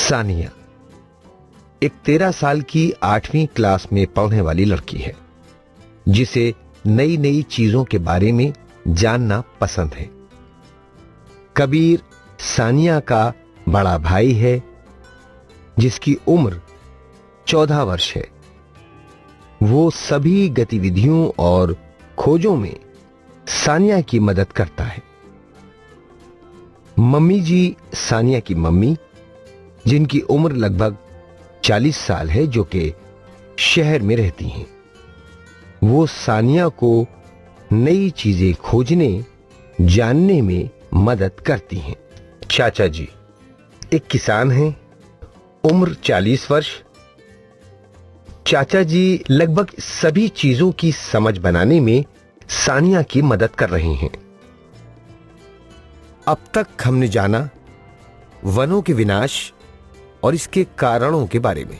सानिया एक 13 साल की 8वीं क्लास में पढ़ने वाली लड़की है जिसे नई नई चीजों के बारे में जानना पसंद है। कबीर सानिया का बड़ा भाई है जिसकी उम्र 14 वर्ष है। वो सभी गतिविधियों और खोजों में सानिया की मदद करता है। मम्मी जी सानिया की मम्मी, जिनकी उम्र लगभग 40 साल है, जो कि शहर में रहती हैं, वो सानिया को नई चीजें खोजने जानने में मदद करती हैं। चाचा जी एक किसान हैं, उम्र 40 वर्ष। चाचा जी लगभग सभी चीजों की समझ बनाने में सानिया की मदद कर रहे हैं। अब तक हमने जाना वनों के विनाश और इसके कारणों के बारे में,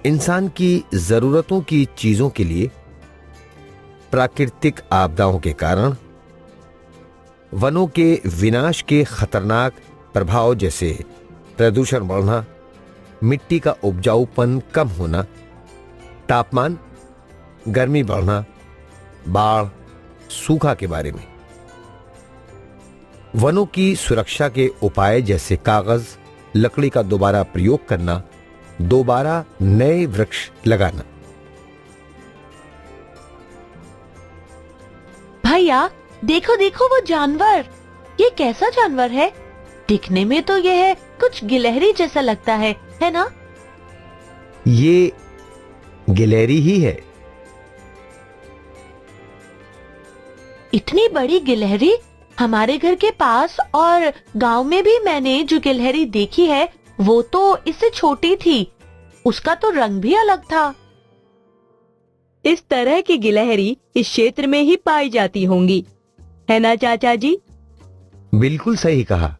इंसान की जरूरतों की चीजों के लिए प्राकृतिक आपदाओं के कारण, वनों के विनाश के खतरनाक प्रभाव जैसे प्रदूषण बढ़ना, मिट्टी का उपजाऊपन कम होना, तापमान, गर्मी बढ़ना, बाढ़, सूखा के बारे में, वनों की सुरक्षा के उपाय जैसे कागज, लकड़ी का दोबारा प्रयोग करना, दोबारा नए वृक्ष लगाना। भैया देखो देखो वो जानवर, ये कैसा जानवर है? दिखने में तो यह है कुछ गिलहरी जैसा लगता है ना? ये गिलहरी ही है। इतनी बड़ी गिलहरी हमारे घर के पास और गांव में भी मैंने जो गिलहरी देखी है वो तो इससे छोटी थी। उसका तो रंग भी अलग था। इस तरह की गिलहरी इस क्षेत्र में ही पाई जाती होंगी, है ना चाचा जी? बिल्कुल सही कहा।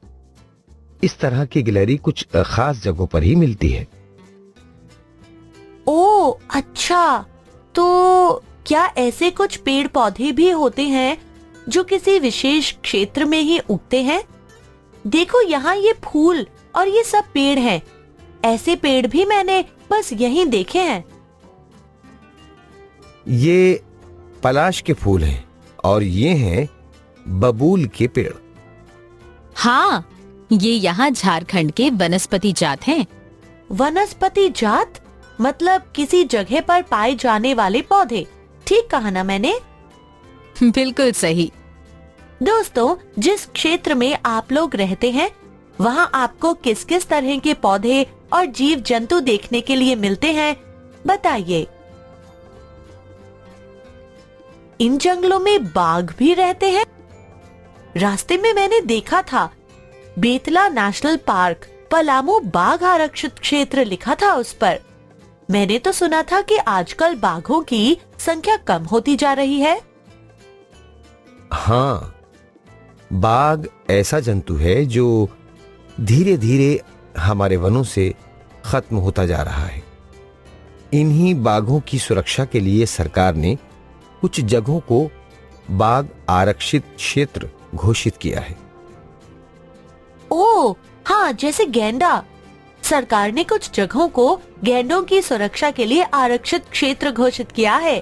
इस तरह की गिलहरी कुछ खास जगहों पर ही मिलती है। ओ अच्छा, तो क्या ऐसे कुछ पेड़ पौधे भी होते हैं जो किसी विशेष क्षेत्र में ही उगते हैं? देखो यहाँ ये फूल और ये सब पेड़ हैं। ऐसे पेड़ भी मैंने बस यहीं देखे हैं। ये पलाश के फूल हैं और ये हैं बबूल के पेड़। हाँ, ये यहाँ झारखंड के वनस्पति जात हैं। वनस्पति जात मतलब किसी जगह पर पाए जाने वाले पौधे, ठीक कहा ना मैंने? बिल्कुल सही। दोस्तों, जिस क्षेत्र में आप लोग रहते हैं वहाँ आपको किस किस तरह के पौधे और जीव जंतु देखने के लिए मिलते हैं, बताइए। इन जंगलों में बाघ भी रहते हैं। रास्ते में मैंने देखा था बेतला नेशनल पार्क, पलामू बाघ आरक्षित क्षेत्र लिखा था उस पर। मैंने तो सुना था कि आजकल बाघों की संख्या कम होती जा रही है। हाँ, बाघ ऐसा जंतु है जो धीरे धीरे हमारे वनों से खत्म होता जा रहा है। इन्हीं बाघों की सुरक्षा के लिए सरकार ने कुछ जगहों को बाघ आरक्षित क्षेत्र घोषित किया है। ओ हाँ, जैसे गैंडा। सरकार ने कुछ जगहों को गैंडों की सुरक्षा के लिए आरक्षित क्षेत्र घोषित किया है।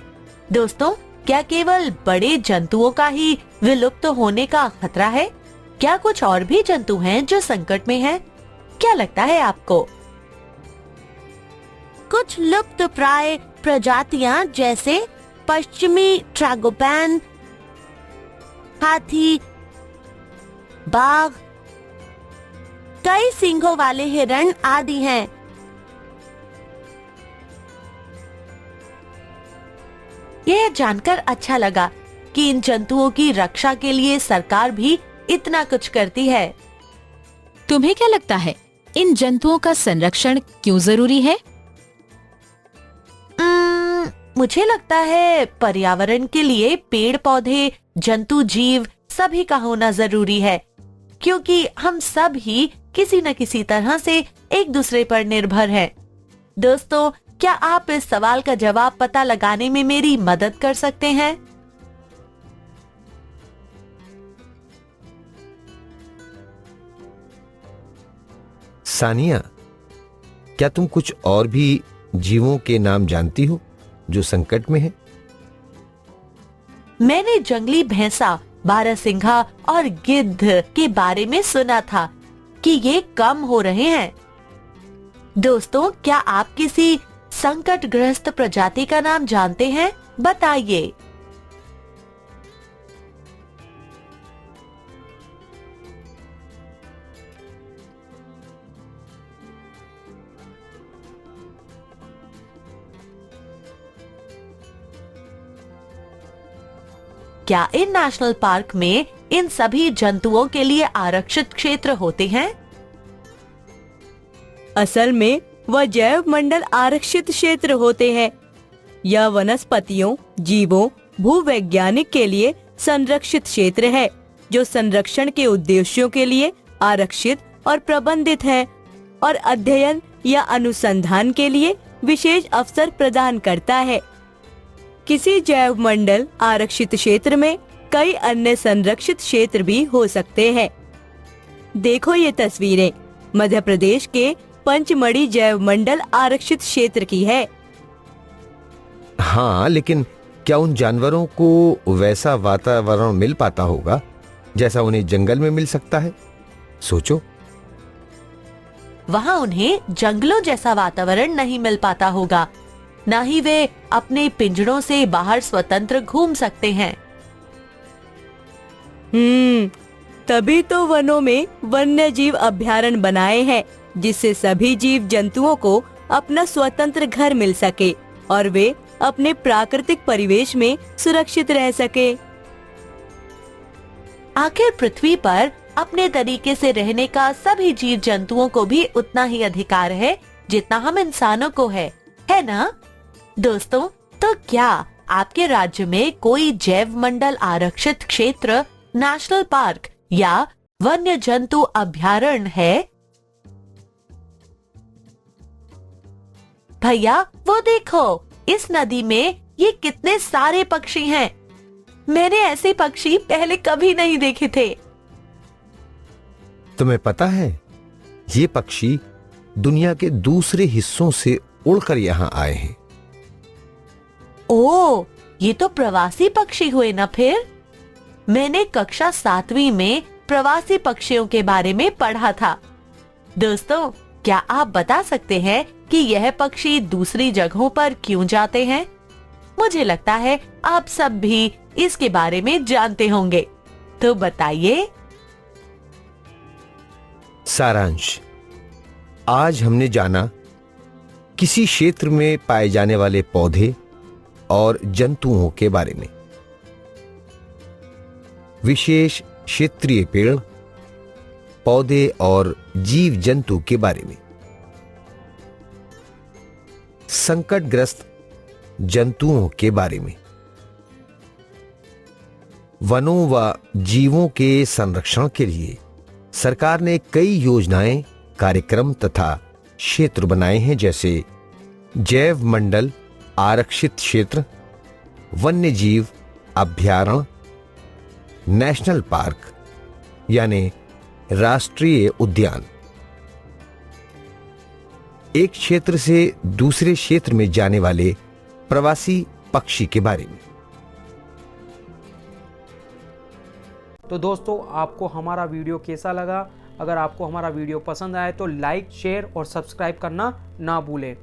दोस्तों, क्या केवल बड़े जंतुओं का ही विलुप्त होने का खतरा है? क्या कुछ और भी जंतु हैं जो संकट में हैं? क्या लगता है आपको? कुछ लुप्त प्राय प्रजातियां जैसे पश्चिमी ट्रैगोपैन, हाथी, बाघ, कई सींगों वाले हिरण आदि हैं। यह जानकर अच्छा लगा कि इन जंतुओं की रक्षा के लिए सरकार भी इतना कुछ करती है। तुम्हें क्या लगता है, इन जंतुओं का संरक्षण क्यों जरूरी है? मुझे लगता है पर्यावरण के लिए पेड़ पौधे, जंतु जीव सभी का होना जरूरी है, क्योंकि हम सब ही किसी न किसी तरह से एक दूसरे पर निर्भर हैं। दोस्तों, क्या आप इस सवाल का जवाब पता लगाने में मेरी मदद कर सकते हैं? सानिया, क्या तुम कुछ और भी जीवों के नाम जानती हो जो संकट में हैं? मैंने जंगली भैंसा, बारहसिंघा और गिद्ध के बारे में सुना था कि ये कम हो रहे हैं। दोस्तों, क्या आप किसी संकटग्रस्त प्रजाति का नाम जानते हैं? बताइए। क्या इन नेशनल पार्क में इन सभी जंतुओं के लिए आरक्षित क्षेत्र होते हैं? असल में वह जैव मंडल आरक्षित क्षेत्र होते हैं। यह वनस्पतियों, जीवों, भूवैज्ञानिक के लिए संरक्षित क्षेत्र है, जो संरक्षण के उद्देश्यों के लिए आरक्षित और प्रबंधित है और अध्ययन या अनुसंधान के लिए विशेष अवसर प्रदान करता है। किसी जैव मंडल आरक्षित क्षेत्र में कई अन्य संरक्षित क्षेत्र भी हो सकते हैं। देखो ये तस्वीरें मध्य प्रदेश के पंचमढ़ी जैव मंडल आरक्षित क्षेत्र की है। हाँ, लेकिन क्या उन जानवरों को वैसा वातावरण मिल पाता होगा जैसा उन्हें जंगल में मिल सकता है? सोचो। वहाँ उन्हें जंगलों जैसा वातावरण नहीं मिल पाता होगा, न ही वे अपने पिंजरों से बाहर स्वतंत्र घूम सकते हैं। तभी तो वनों में वन्य जीव अभयारण्य बनाए हैं, जिससे सभी जीव जंतुओं को अपना स्वतंत्र घर मिल सके और वे अपने प्राकृतिक परिवेश में सुरक्षित रह सके। आखिर पृथ्वी पर अपने तरीके से रहने का सभी जीव जंतुओं को भी उतना ही अधिकार है जितना हम इंसानों को है ना? दोस्तों, तो क्या आपके राज्य में कोई जैव मंडल आरक्षित क्षेत्र, नेशनल पार्क या वन्य जंतु अभयारण्य है? भैया, वो देखो, इस नदी में ये कितने सारे पक्षी हैं। मैंने ऐसे पक्षी पहले कभी नहीं देखे थे। तुम्हें पता है, ये पक्षी दुनिया के दूसरे हिस्सों से उड़कर यहाँ आए हैं। ओह, ये तो प्रवासी पक्षी हुए ना फिर? मैंने कक्षा 7वीं में प्रवासी पक्षियों के बारे में पढ़ा था। दोस्तों, क्या आप बता सकते हैं कि यह पक्षी दूसरी जगहों पर क्यों जाते हैं? मुझे लगता है आप सब भी इसके बारे में जानते होंगे, तो बताइए। सारांश, आज हमने जाना किसी क्षेत्र में पाए जाने वाले पौधे और जंतुओं के बारे में, विशेष क्षेत्रीय पेड़, पौधे और जीव जंतु के बारे में, संकटग्रस्त जंतुओं के बारे में, वनों व जीवों के संरक्षण के लिए सरकार ने कई योजनाएं, कार्यक्रम तथा क्षेत्र बनाए हैं, जैसे जैव मंडल आरक्षित क्षेत्र, वन्य जीव अभयारण्य, नेशनल पार्क यानी राष्ट्रीय उद्यान। एक क्षेत्र से दूसरे क्षेत्र में जाने वाले प्रवासी पक्षी के बारे में। तो दोस्तों, आपको हमारा वीडियो कैसा लगा? अगर आपको हमारा वीडियो पसंद आए तो लाइक, शेयर और सब्सक्राइब करना ना भूलें।